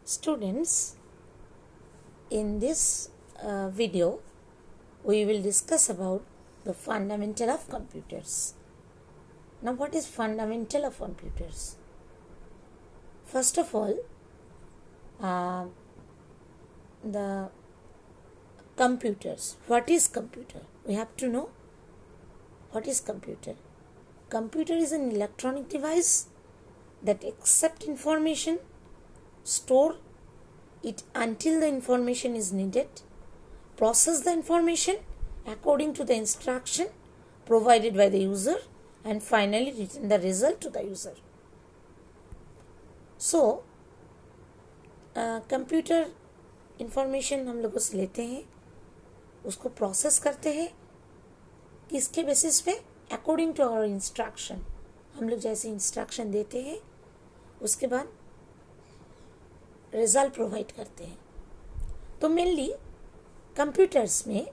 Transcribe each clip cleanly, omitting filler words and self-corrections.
Students, in this video, we will discuss about the fundamental of computers. Now, what is fundamental of computers? First of all, the computers. What is computer? We have to know what is computer. Computer is an electronic device that accepts information, store it until the information is needed, process the information according to the instruction provided by the user, and finally return the result to the user. So, computer information हम लोग उसे लेते हैं, उसको process करते हैं, किसके basis पे? According to our instruction. हम लोग जैसे इंस्ट्रक्शन देते हैं उसके बाद रिजल्ट प्रोवाइड करते हैं. तो मेनली कंप्यूटर्स में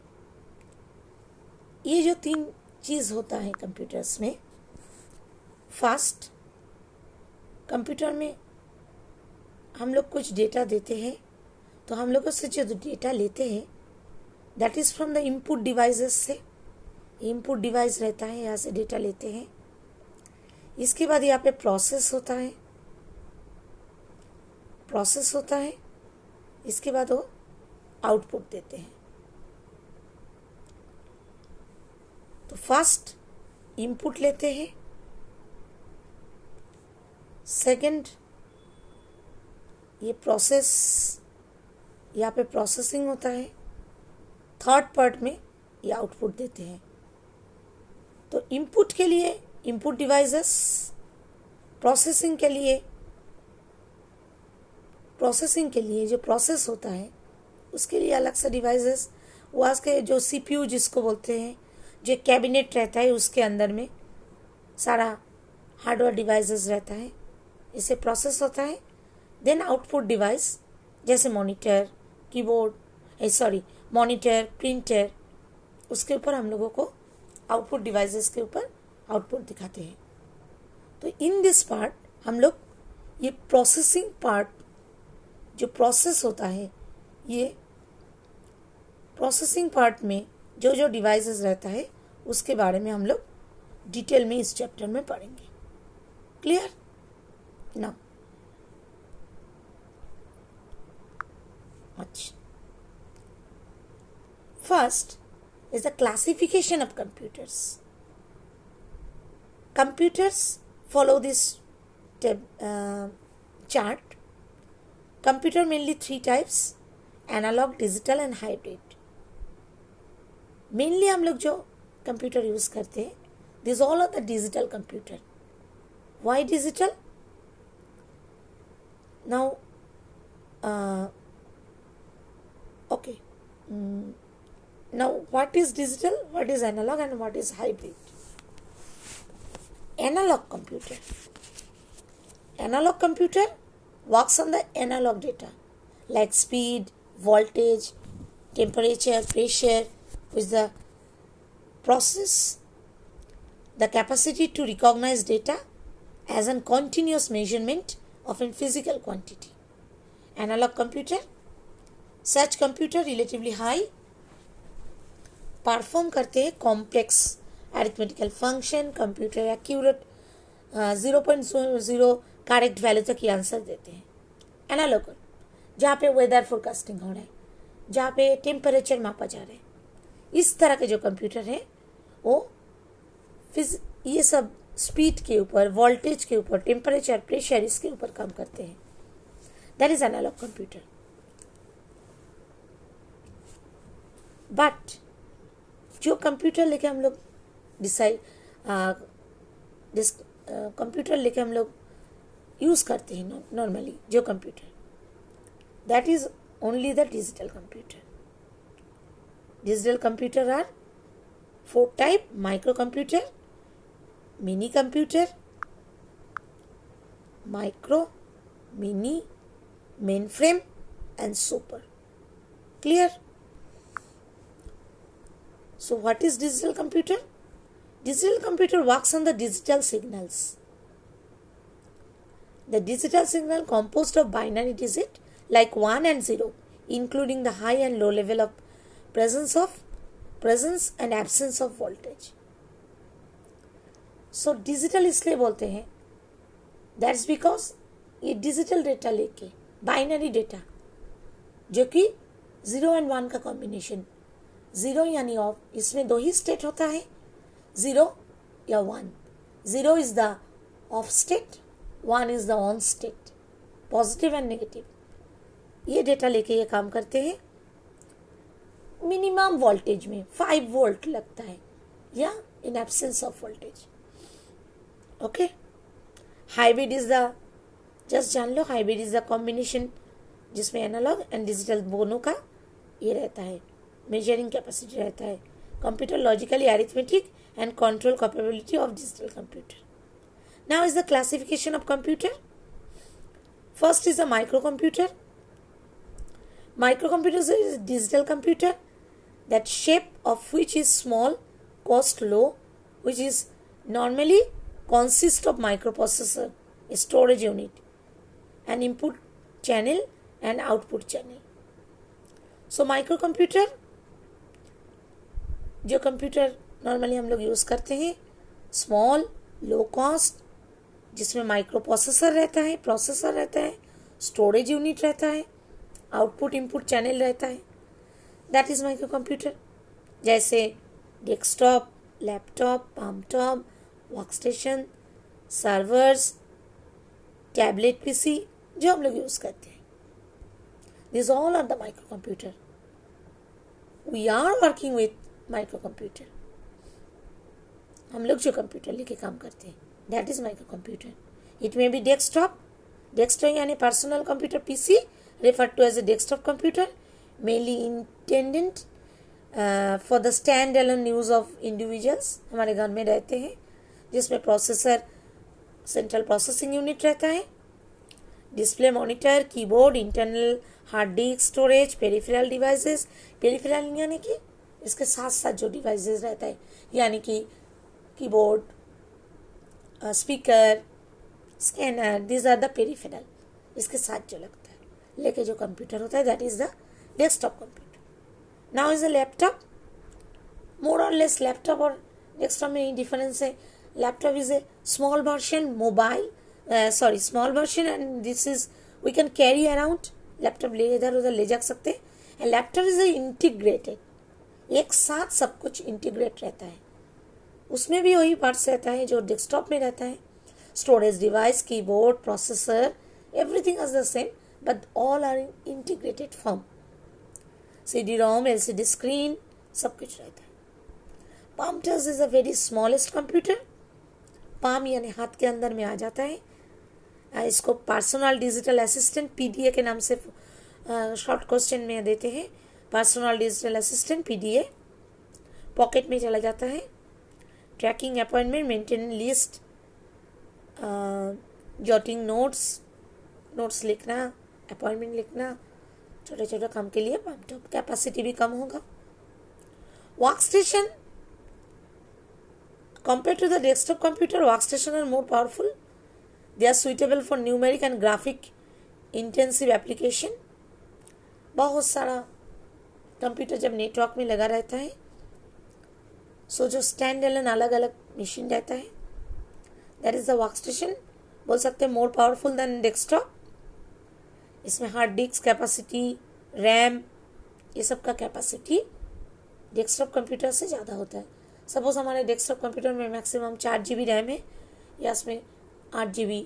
ये जो तीन चीज़ होता है कंप्यूटर्स में. फर्स्ट, कंप्यूटर में हम लोग कुछ डेटा देते हैं, तो हम लोग उससे जो डेटा लेते हैं that is from the input devices से. इनपुट डिवाइस रहता है, यहाँ से डेटा लेते हैं. इसके बाद यहाँ पे प्रोसेस होता है. इसके बाद वो आउटपुट देते हैं. तो फर्स्ट इनपुट लेते हैं, सेकंड ये प्रोसेस, यहाँ पे प्रोसेसिंग होता है, थर्ड पार्ट में ये आउटपुट देते हैं. तो इनपुट के लिए इनपुट डिवाइसेस, प्रोसेसिंग के लिए जो प्रोसेस होता है उसके लिए अलग से डिवाइसेस. वो आज के जो सीपीयू जिसको बोलते हैं, जो कैबिनेट रहता है उसके अंदर में सारा हार्डवेयर डिवाइसेस रहता है, इससे प्रोसेस होता है. देन आउटपुट डिवाइस जैसे मॉनिटर, मॉनिटर, प्रिंटर, उसके ऊपर हम लोगों को आउटपुट डिवाइसेस के ऊपर आउटपुट दिखाते हैं. तो इन दिस पार्ट हम लोग ये प्रोसेसिंग पार्ट जो प्रोसेस होता है, ये प्रोसेसिंग पार्ट में जो जो डिवाइसेस रहता है उसके बारे में हम लोग डिटेल में इस चैप्टर में पढ़ेंगे. क्लियर? नाउ अच्छा, first is the classification of computers. Computers follow this chart. Computer mainly three types: analog, digital and hybrid. Mainly हम लोग जो कंप्यूटर यूज करते हैं, these all are the digital computer. Why digital? Now, okay. Now, what is digital, what is analog and what is hybrid? Analog computer works on the analog data like speed, voltage, temperature, pressure, with the process the capacity to recognize data as a continuous measurement of a physical quantity. Analog computer, such computer relatively high, perform करते हैं complex arithmetical function. Computer accurate 0.0 correct value तक ये answer देते हैं. Analogue जहाँ पे weather forecasting हो रहा है, जहाँ पे टेम्परेचर मापा जा रहा है, इस तरह के जो कंप्यूटर है वो ये सब स्पीड के ऊपर, वोल्टेज के ऊपर, टेम्परेचर, प्रेशर, इसके ऊपर काम करते हैं. That is analog computer. But जो कंप्यूटर लेके हम लोग कंप्यूटर लेके हम लोग यूज़ करते हैं नॉर्मली, जो computer, that is only the digital computer. Digital computer are 4 type: micro computer, mini computer, micro, mini, main frame and super. Clear? So what is digital computer? Digital computer works on the digital signals. The digital signal composed of binary digit like 1 and 0, including the high and low level of presence and absence of voltage. So digital इसलिए बोलते हैं, that's because ये digital data लेके binary data जो कि 0 and 1 का combination, 0 यानी of, इसमें दो ही स्टेट होता है, 0 या 1. 0 is the of state, 1 is the on state, positive and negative. ये डेटा लेके ये काम करते हैं. मिनिमम वोल्टेज में 5 वोल्ट लगता है या in absence of voltage. Okay, hybrid is the, just जान लो, हाइब्रिड इज द कॉम्बिनेशन जिसमें एनालॉग एंड डिजिटल दोनों का ये रहता है, मेजरिंग कैपेसिटी रहता है. Computer logically arithmetic and control capability of digital computer. Now is the classification of computer. First is the micro computer. Microcomputer is a digital computer that shape of which is small, cost low, which is normally consists of microprocessor, a storage unit, an input channel and output channel. So microcomputer जो computer normally हम लोग use करते हैं, small, low cost, जिसमें micro processor रहता है, processor रहता है, स्टोरेज यूनिट रहता है, आउटपुट इनपुट चैनल रहता है, दैट इज माइक्रो कंप्यूटर. जैसे desktop, laptop, palmtop, workstation, servers, tablet PC जो हम लोग यूज़ करते हैं, this all are the micro computer. We are working with micro computer. हम लोग जो कंप्यूटर लेके काम करते हैं, that is micro computer. It may be desktop, desktop यानी personal computer, PC referred to as a desktop computer, mainly intended for the standalone use of individuals. हमारे घर में रहते हैं, जिसमें प्रोसेसर, सेंट्रल प्रोसेसिंग यूनिट रहता है, display, monitor, keyboard, internal hard disk, storage, peripheral devices. Peripheral यानी कि इसके साथ साथ जो डिवाइसेस रहता है, यानी कि keyboard, speaker, scanner, this are the peripheral. इसके साथ जो लगता है लेके जो कंप्यूटर होता है, that is the desktop computer. Now is a laptop. More और लेस लैपटॉप और डेस्कटॉप में ही डिफरेंस है. Laptop is a small version, small version, and this is we can carry around. Laptop ले इधर उधर ले जा सकते हैं. एंड लैपटॉप इज इंटीग्रेटेड, एक साथ सब कुछ इंटीग्रेट रहता है. उसमें भी वही पार्ट्स रहता है जो डेस्कटॉप में रहता है. Storage device, keyboard, processor, everything is the same, but all are in integrated form. CD-ROM, LCD screen, सब कुछ रहता है. PalmTouch is a very smallest computer. palm यानी हाथ के अंदर में आ जाता है. इसको पर्सनल डिजिटल असिस्टेंट, PDA के नाम से शॉर्ट क्वेश्चन में देते हैं. Personal digital assistant, PDA, pocket में चला जाता है. Tracking, appointment, maintain list, jotting notes लिखना, अपॉइंटमेंट लिखना, छोटे छोटे काम के लिए लैपटॉप. कैपेसिटी भी कम होगा. Workstation, compared to the desktop computer, workstation are more powerful. They are suitable for numeric and graphic intensive application. बहुत सारा कंप्यूटर जब नेटवर्क में लगा रहता है, सो जो स्टैंड एलोन अलग अलग मशीन रहता है, दैट इज द वर्कस्टेशन. बोल सकते हैं मोर पावरफुल देन डेस्कटॉप. इसमें हार्ड डिस्क कैपेसिटी, रैम, ये सब का कैपेसिटी डेस्कटॉप कंप्यूटर से ज़्यादा होता है. सपोज हमारे डेस्कटॉप कंप्यूटर में मैक्सिमम 4 GB रैम है, या इसमें 8 GB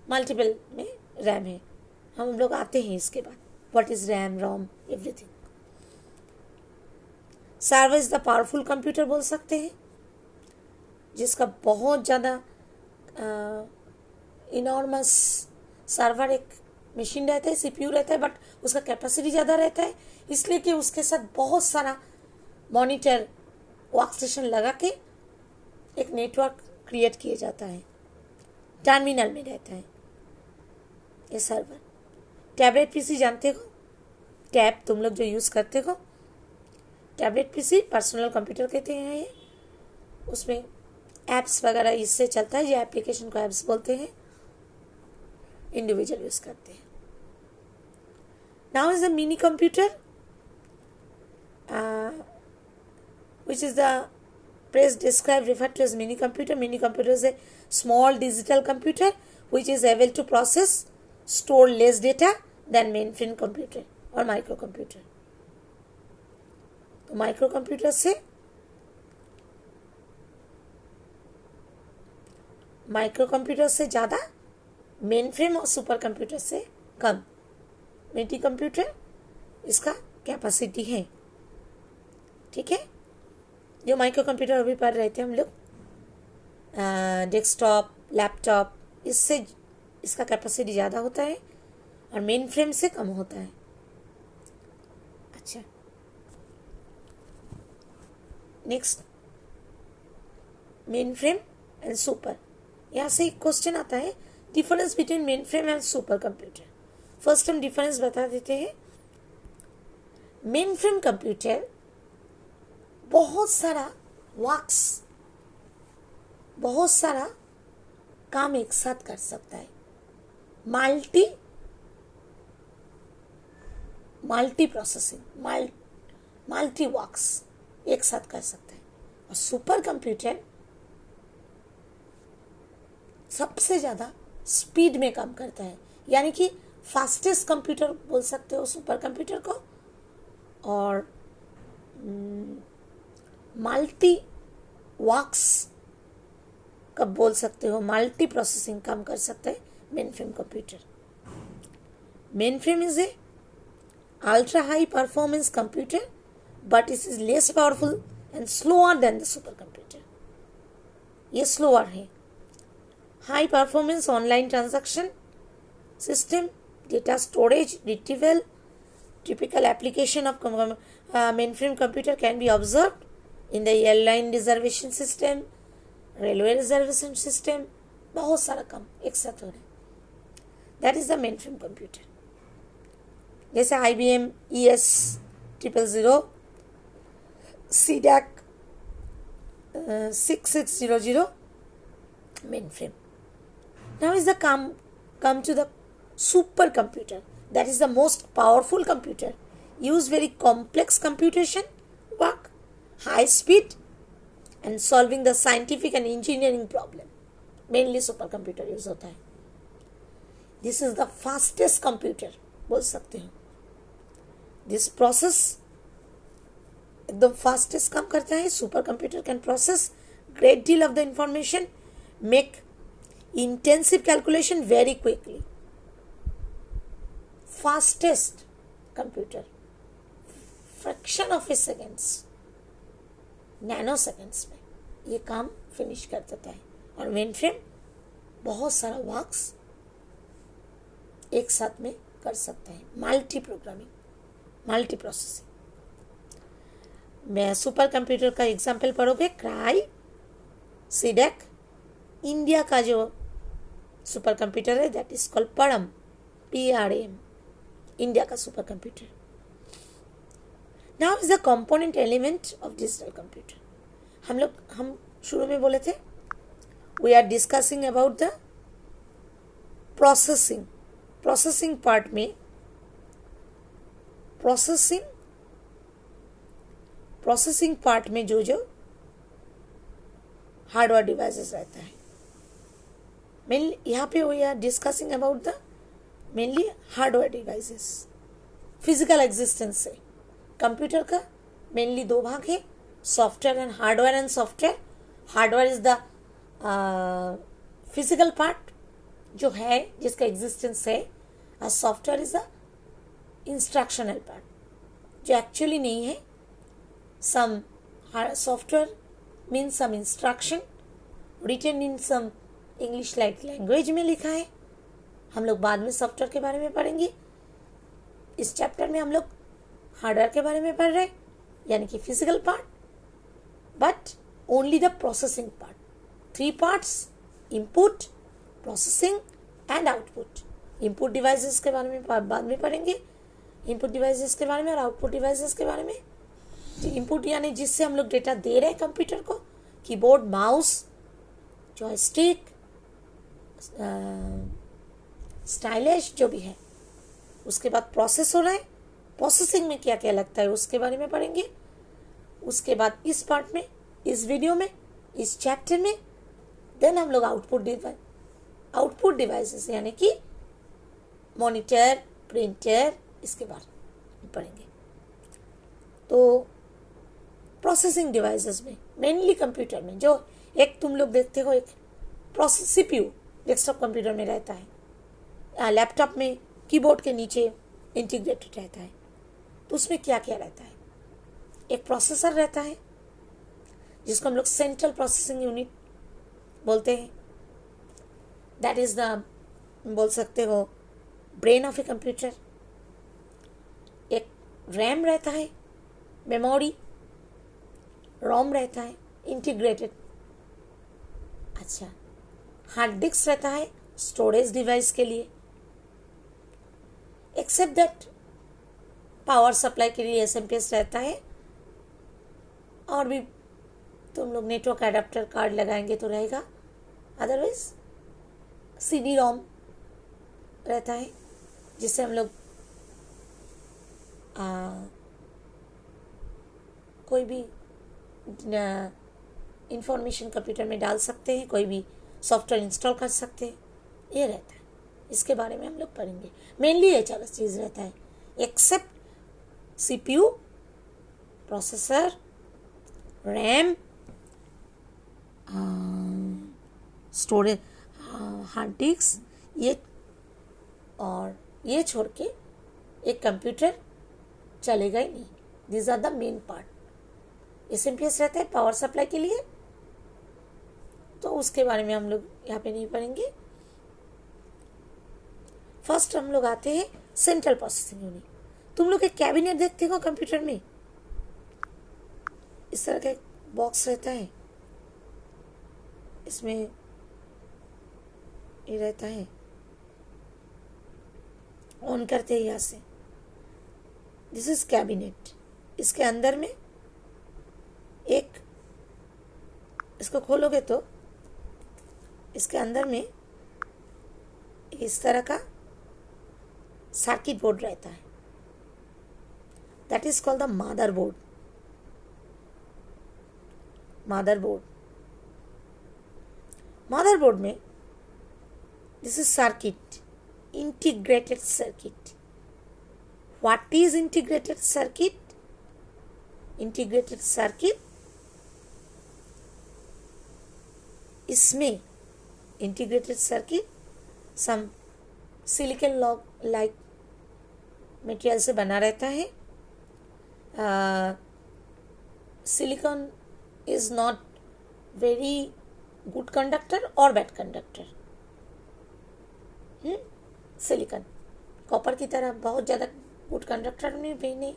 मल्टीपल में रैम है. हम लोग आते हैं इसके बाद, what is RAM, ROM, everything. Server is the powerful computer बोल सकते हैं, जिसका बहुत ज़्यादा इनॉर्मस सर्वर एक मशीन रहता है, CPU रहता है, बट उसका कैपेसिटी ज़्यादा रहता है, इसलिए कि उसके साथ बहुत सारा मॉनिटर, वर्कस्टेशन लगा के एक नेटवर्क क्रिएट किया जाता है. टर्मिनल में रहता है ये सर्वर. टैबलेट पीसी जानते हो, टैब तुम लोग जो यूज़ करते हो, टैबलेट पीसी पर्सनल कंप्यूटर कहते हैं. ये उसमें ऐप्स वगैरह इससे चलता है, ये एप्लीकेशन को ऐप्स बोलते हैं. इंडिविजुअल यूज़ करते हैं. Now is the mini computer, which is the phrase described referred to as mini computer. Mini computer is a small digital computer which is able to process, store less data than mainframe computer or microcomputer. तो माइक्रोकम्प्यूटर से ज़्यादा, main frame और super computer से कम mini computer इसका capacity है. ठीक है. जो माइक्रो कंप्यूटर अभी पढ़ रहे थे हम लोग, डेस्कटॉप, लैपटॉप, इससे इसका कैपेसिटी ज़्यादा होता है और मेन फ्रेम से कम होता है. अच्छा, next main frame and super. यहाँ से एक क्वेश्चन आता है, difference between main frame and super computer. First हम डिफरेंस बता देते हैं. मेन फ्रेम कंप्यूटर बहुत सारा वर्क्स, बहुत सारा काम एक साथ कर सकता है. मल्टी प्रोसेसिंग, मल्टी वर्क्स एक साथ कर सकता है. और सुपर कंप्यूटर सबसे ज़्यादा स्पीड में काम करता है, यानी कि फास्टेस्ट कंप्यूटर बोल सकते हो सुपर कंप्यूटर को. और मल्टी वर्क्स कब बोल सकते हो, मल्टी प्रोसेसिंग काम कर सकता है main frame computer. Main frame is a ultra high performance computer but it is less powerful and slower then the super computer. ये स्लोअर है. High performance online transaction system, data storage, retrieval. Typical application of mainframe computer can be observed in the airline reservation system, railway reservation system. बहुत सारा काम एक साथ हो रहा है. That is the mainframe computer. जैसे IBM ES 000, CDAC 6600 mainframe. Now is the come to the supercomputer. That is the most powerful computer. Use very complex computation work, high speed, and solving the scientific and engineering problem. Mainly supercomputer use होता है. This is the fastest computer बोल सकते हो. This process एकदम fastest काम करता है. Supercomputer can process great deal of the information, make intensive calculation very quickly. Fastest computer, fraction of a seconds, nanoseconds में ये काम फिनिश कर देता है. और मेन फ्रेम बहुत सारा वर्क्स एक साथ में कर सकता है. Multi programming, multi processing. मैं सुपर कंप्यूटर का एग्जाम्पल पढ़ोगे, क्राई, सीडेक. इंडिया का जो सुपर कंप्यूटर है that is called Param, PRM, India का super computer. Now is the component element of digital computer. हम शुरू में बोले थे we are discussing about the processing part में. प्रोसेसिंग पार्ट में जो हार्डवेयर डिवाइसेस रहता है, मेनली यहाँ पे we are discussing about the mainly hardware devices. Physical existence से कंप्यूटर का मेनली दो भाग है, software and hardware. And software, hardware is the physical part जो है जिसका एग्जिस्टेंस है, और software is the instructional part जो एक्चुअली नहीं है. Some software means some instruction written in some English like language में लिखा है. हम लोग बाद में सॉफ्टवेयर के बारे में पढ़ेंगे. इस चैप्टर में हम लोग हार्डवेयर के बारे में पढ़ रहे हैं, यानी कि physical part, but only the processing part. 3 parts, input, processing and output. Input devices के बारे में बाद में पढ़ेंगे, इनपुट डिवाइसेस के बारे में और आउटपुट डिवाइसेस के बारे में. इनपुट यानी जिससे हम लोग डेटा दे रहे हैं कंप्यूटर को, कीबोर्ड, माउस, जॉयस्टिक, स्टाइलिश जो भी है उसके बाद प्रोसेस हो रहा है, प्रोसेसिंग में क्या क्या लगता है उसके बारे में पढ़ेंगे। उसके बाद इस पार्ट में, इस वीडियो में, इस चैप्टर में देन हम लोग आउटपुट डिवाइसेस यानी कि मॉनिटर, प्रिंटर, इसके बारे में पढ़ेंगे। तो प्रोसेसिंग डिवाइसेस में मेनली कंप्यूटर में जो एक तुम लोग देखते हो, एक प्रोसेस सीपीयू डेस्कटॉप कंप्यूटर में रहता है, लैपटॉप में कीबोर्ड के नीचे इंटीग्रेटेड रहता है। तो उसमें क्या क्या रहता है, एक प्रोसेसर रहता है जिसको हम लोग सेंट्रल प्रोसेसिंग यूनिट बोलते हैं। दैट इज द, बोल सकते हो, ब्रेन ऑफ ए कंप्यूटर। एक रैम रहता है, मेमोरी, रोम रहता है, इंटीग्रेटेड। अच्छा, हार्ड डिस्क रहता है स्टोरेज डिवाइस के लिए। एक्सेप्ट दैट पावर सप्लाई के लिए एसएमपीएस रहता है, और भी तुम लोग नेटवर्क एडाप्टर कार्ड लगाएंगे तो रहेगा। अदरवाइज सीडी रोम रहता है जिससे हम लोग कोई भी इंफॉर्मेशन कंप्यूटर में डाल सकते हैं, कोई भी सॉफ्टवेयर इंस्टॉल कर सकते हैं, ये रहता है। इसके बारे में हम लोग पढ़ेंगे। मेनली ये 4 चीज़ रहता है, except CPU, processor, RAM, storage, hard disk, ये और ये छोड़ के एक कंप्यूटर चलेगा ही नहीं। This are the main part. SMPS रहता है पावर सप्लाई के लिए, तो उसके बारे में हम लोग यहाँ पे नहीं पढ़ेंगे। फर्स्ट हम लोग आते हैं सेंट्रल प्रोसेसिंग यूनिट। तुम लोग एक कैबिनेट देखते हो कंप्यूटर में, इस तरह का एक बॉक्स रहता है, इसमें ये रहता है, ऑन करते हैं यहाँ से, दिस इज कैबिनेट। इसके अंदर में एक, इसको खोलोगे तो इसके अंदर में इस तरह का सर्किट बोर्ड रहता है, that is called the motherboard. Motherboard में this is circuit, integrated circuit. What is integrated circuit? Integrated circuit, इसमें integrated circuit some silicon like material से बना रहता है। Silicon is not very good conductor or bad conductor। Silicon copper की तरह बहुत ज़्यादा गुड कंडक्टर भी नहीं,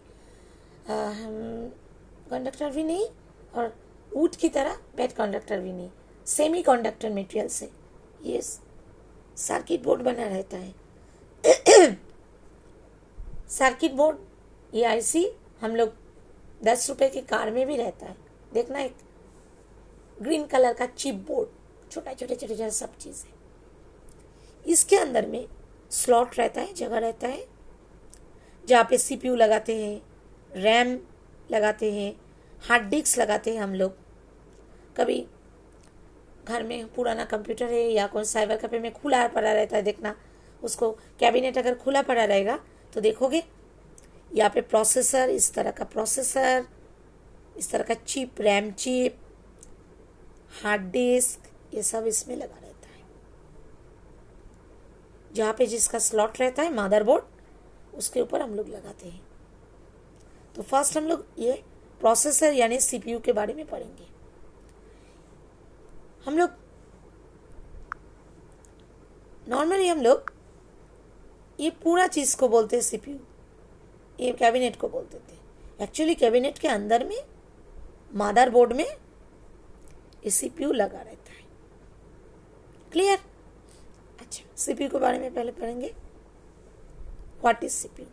कंडक्टर भी नहीं, और वुड की तरह बैड कंडक्टर भी नहीं, सेमी कंडक्टर मटेरियल से ये सर्किट बोर्ड बना रहता है। सर्किट बोर्ड, ये आईसी हम लोग 10 रुपए की कार में भी रहता है, देखना, एक ग्रीन कलर का चिप बोर्ड, छोटे सब चीज़ें। इसके अंदर में स्लॉट रहता है, जगह रहता है जहाँ पे सीपीयू लगाते हैं, रैम लगाते हैं, हार्ड डिस्क लगाते हैं। हम लोग कभी घर में पुराना कंप्यूटर है या कोई साइबर कैफे में खुला पड़ा रहता है, देखना उसको कैबिनेट अगर खुला पड़ा रहेगा तो देखोगे यहाँ पे प्रोसेसर, इस तरह का प्रोसेसर, इस तरह का chip, RAM chip, hard disk, ये सब इसमें लगा रहता है। जहाँ पे जिसका स्लॉट रहता है मदरबोर्ड, उसके ऊपर हम लोग लगाते हैं। तो फर्स्ट हम लोग ये प्रोसेसर यानी सीपीयू के बारे में पढ़ेंगे। हम लोग नॉर्मली ये पूरा चीज़ को बोलते हैं सीपीयू, ये कैबिनेट को बोलते थे। एक्चुअली कैबिनेट के अंदर में मदरबोर्ड में ये सीपीयू लगा रहता है। क्लियर? अच्छा, सीपीयू के बारे में पहले पढ़ेंगे। What is CPU?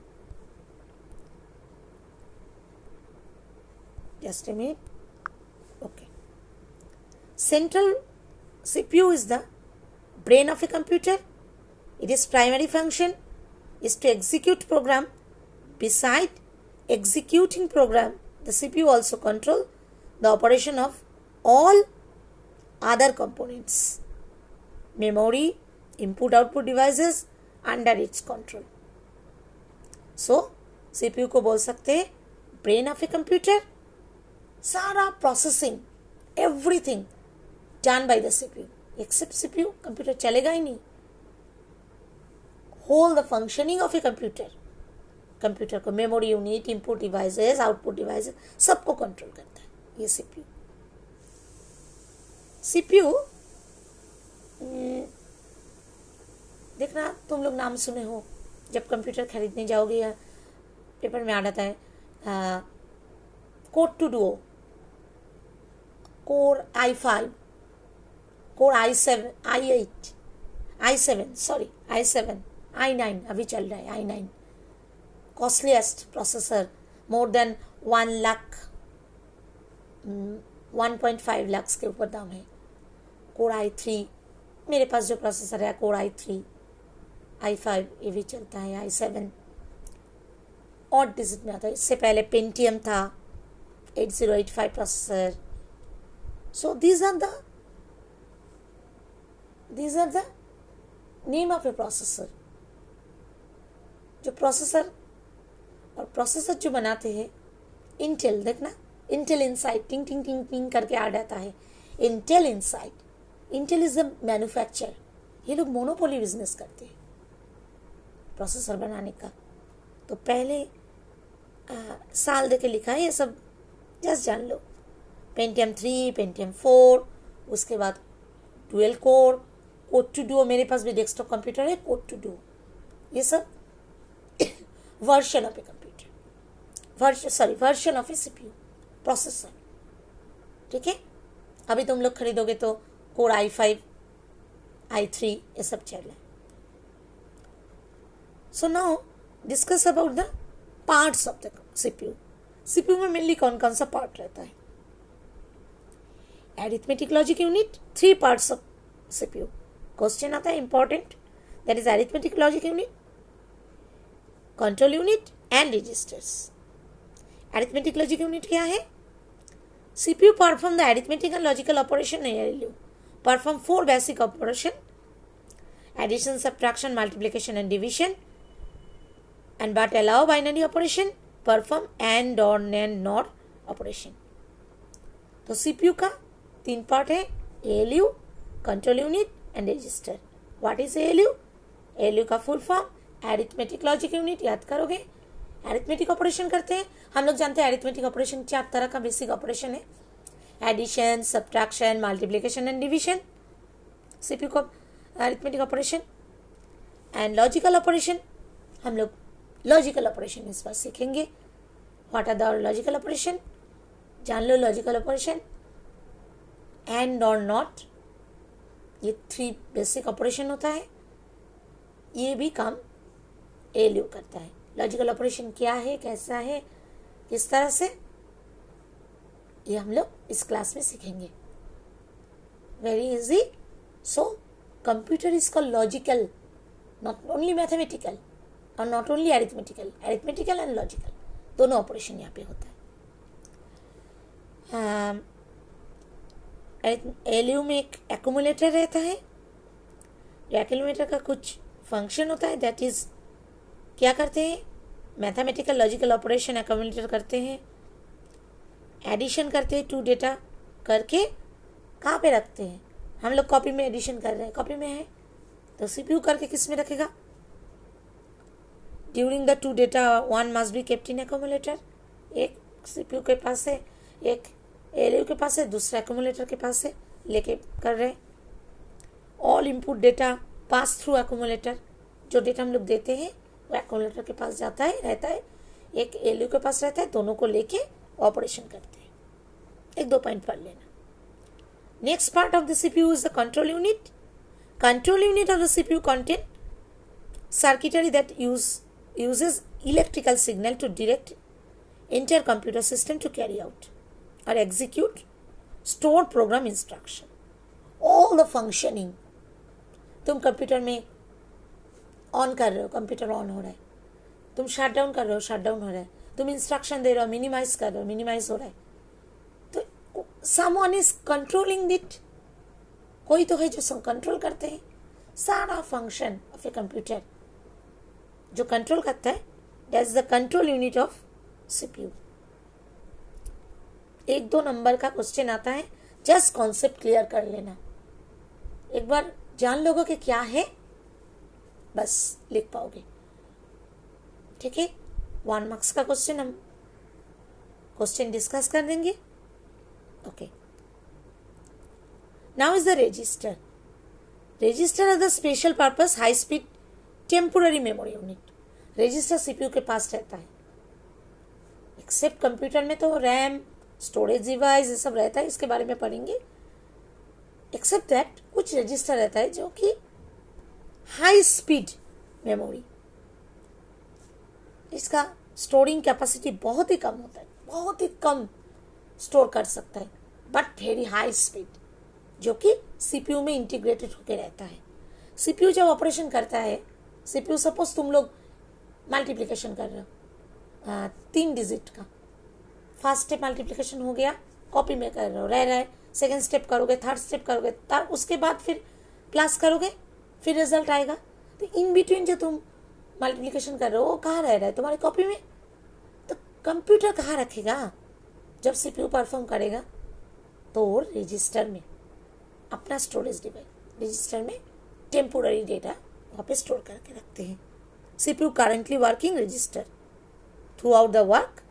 Just a minute. Okay, central CPU is the brain of a computer. It is primary function is to execute program. Beside executing program, the CPU also control the operation of all other components, memory, input output devices under its control. So CPU को बोल सकते हैं brain of a computer. सारा processing, everything done by the CPU. Except CPU, computer चलेगा ही नहीं. Whole the functioning of a computer, computer को memory unit, input devices, output devices, सबको कंट्रोल करता है ये सीपीयू. सीपीयू देखना, तुम लोग नाम सुने हो, जब कंप्यूटर खरीदने जाओगे या पेपर में आ जाता है core two duo, core i5, core i7, i8, i7, sorry i7, i9 अभी चल रहा है, i9 costliest processor, more than 1 lakh 1.5 lakh के ऊपर दाम है. कोर i3, मेरे पास जो प्रोसेसर है कोर i3, i5 ये भी चलता है, i7 और डिजिट में आता है. इससे पहले पेंटियम था, 8085 processor. So these are the name of a processor. जो प्रोसेसर और प्रोसेसर जो बनाते हैं, इंटेल, देखना इंटेल इनसाइड टिंग टिंग टिंग टिंग करके आ जाता है, Intel inside. Intel is the manufacture. ये लोग मोनोपोली बिजनेस करते हैं प्रोसेसर बनाने का. तो पहले साल दे के लिखा है, ये सब जस्ट जान लो. पेंटियम 3, पेंटियम 4, उसके बाद dual core, core two duo. मेरे पास भी डेस्कटॉप कंप्यूटर है, कोर टू डुओ. ये सब version of a computer, version of a CPU processor. ठीक है. अभी तुम लोग खरीदोगे तो कोर i5, i3 ये सब चल रहा है. So now discuss about the parts of the CPU. CPU में मेनली कौन कौन सा पार्ट रहता है? Arithmetic logic unit, 3 parts of CPU. Question आता है important, that is arithmetic logic unit, control unit and registers. Arithmetic logic unit क्या है? CPU perform the arithmetic and logical operation in ALU. Perform 4 basic operation: addition, subtraction, multiplication and division. And but allow binary operation, perform and or nand nor operation. तो CPU का 3 part है: ALU, control unit and register. What is ALU? ALU का full form arithmetic logic unit. याद करोगे, arithmetic operation करते हैं. हम लोग जानते हैं अरिथमेटिक ऑपरेशन 4 तरह का बेसिक ऑपरेशन है: addition, subtraction, multiplication and division. CPU का arithmetic operation. And logical operation, हम लोग लॉजिकल ऑपरेशन इस बार सीखेंगे. What are the logical operation? जान लो logical operation. And or not, ये 3 बेसिक ऑपरेशन होता है. ये भी काम एलयू करता है. लॉजिकल ऑपरेशन क्या है, कैसा है, किस तरह से, ये हम लोग इस क्लास में सीखेंगे. Very easy. So computer is called logical, not only mathematical और not only arithmetical. Arithmetical and logical दोनों ऑपरेशन यहाँ पे होता है. एलयू में एक एक्यूमुलेटर रहता है. एक्यूमुलेटर का कुछ फंक्शन होता है, दैट इज क्या करते हैं? मैथमेटिकल लॉजिकल ऑपरेशन एक्यूमुलेटर करते हैं. एडिशन करते हैं, 2 डेटा करके कहाँ पे रखते हैं? हम लोग कॉपी में एडिशन कर रहे हैं, कॉपी में है, तो सीपीयू करके किस में रखेगा? During the 2 data 1 must be kept in accumulator. एक सीपीयू के पास है, एक एलयू के पास है, दूसरा एक्यूमुलेटर के पास है, लेके कर रहे. All input data pass through accumulator. जो डेटा हम लोग देते हैं वो एक्यूमुलेटर के पास जाता है, रहता है, एक एलयू के पास रहता है. दोनों को लेके ऑपरेशन करते हैं. 1-2 पॉइंट पढ़ लेना. Next part of the CPU is the control unit. Control unit of the CPU contain circuitry that uses electrical signal to direct entire computer system to carry out or execute stored program instruction. All the functioning. तुम computer में on कर रहे हो, computer on हो रहा है, तुम shut down कर रहे हो, शट डाउन हो रहा है, तुम इंस्ट्रक्शन दे रहे हो, मिनिमाइज कर रहे हो, मिनिमाइज हो रहा है। तो समवन इज कंट्रोलिंग इट, कोई तो है जो कंट्रोल करते हैं सारा फंक्शन ऑफ ए कंप्यूटर। जो कंट्रोल करता है that's the control unit of CPU. 1-2 number का क्वेश्चन आता है, जस्ट कॉन्सेप्ट क्लियर कर लेना, एक बार जान लोगों कि क्या है, बस लिख पाओगे। ठीक है, 1 मार्क्स का क्वेश्चन हम क्वेश्चन डिस्कस कर देंगे। Okay, now is the register. Register are the special purpose high speed temporary memory unit. Register CPU के पास रहता है, एक्सेप्ट कंप्यूटर में तो रैम, स्टोरेज डिवाइस ये सब रहता है, इसके बारे में पढ़ेंगे। एक्सेप्ट दैट कुछ रजिस्टर रहता है जो कि हाई स्पीड मेमोरी, इसका स्टोरिंग कैपेसिटी बहुत ही कम होता है, बहुत ही कम स्टोर कर सकता है, बट वेरी हाई स्पीड, जो कि सीपीयू में इंटीग्रेटेड होकर रहता है। सीपीयू जब ऑपरेशन करता है, सीपीयू सपोज तुम लोग मल्टीप्लिकेशन कर रहे हो 3 डिजिट का, फर्स्ट स्टेप मल्टीप्लिकेशन हो गया, कॉपी में कर रहे हो, रह रहा है, सेकेंड स्टेप करोगे, थर्ड स्टेप करोगे, तब उसके बाद फिर प्लस करोगे, फिर रिजल्ट आएगा। तो इन बिटवीन जो तुम मल्टीप्लिकेशन कर रहे हो वो कहाँ रह रहा है, तुम्हारी कॉपी में। तो कंप्यूटर कहाँ रखेगा जब सीपीयू परफॉर्म करेगा, तो रजिस्टर में, अपना स्टोरेज डिवाइस रजिस्टर में टेम्पोररी डेटा वहाँ पे स्टोर करके रखते हैं। CPU currently working register through out the work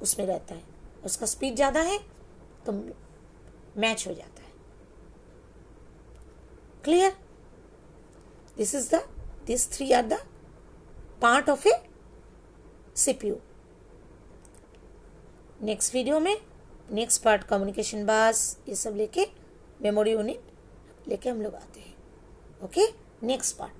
उसमें रहता है, उसका स्पीड ज़्यादा है तो मैच हो जाता है। Clear? This 3 are the part of a CPU. Next video में नेक्स्ट पार्ट कम्युनिकेशन बस ये सब लेके, मेमोरी यूनिट लेके हम लोग आते हैं। Okay, next part.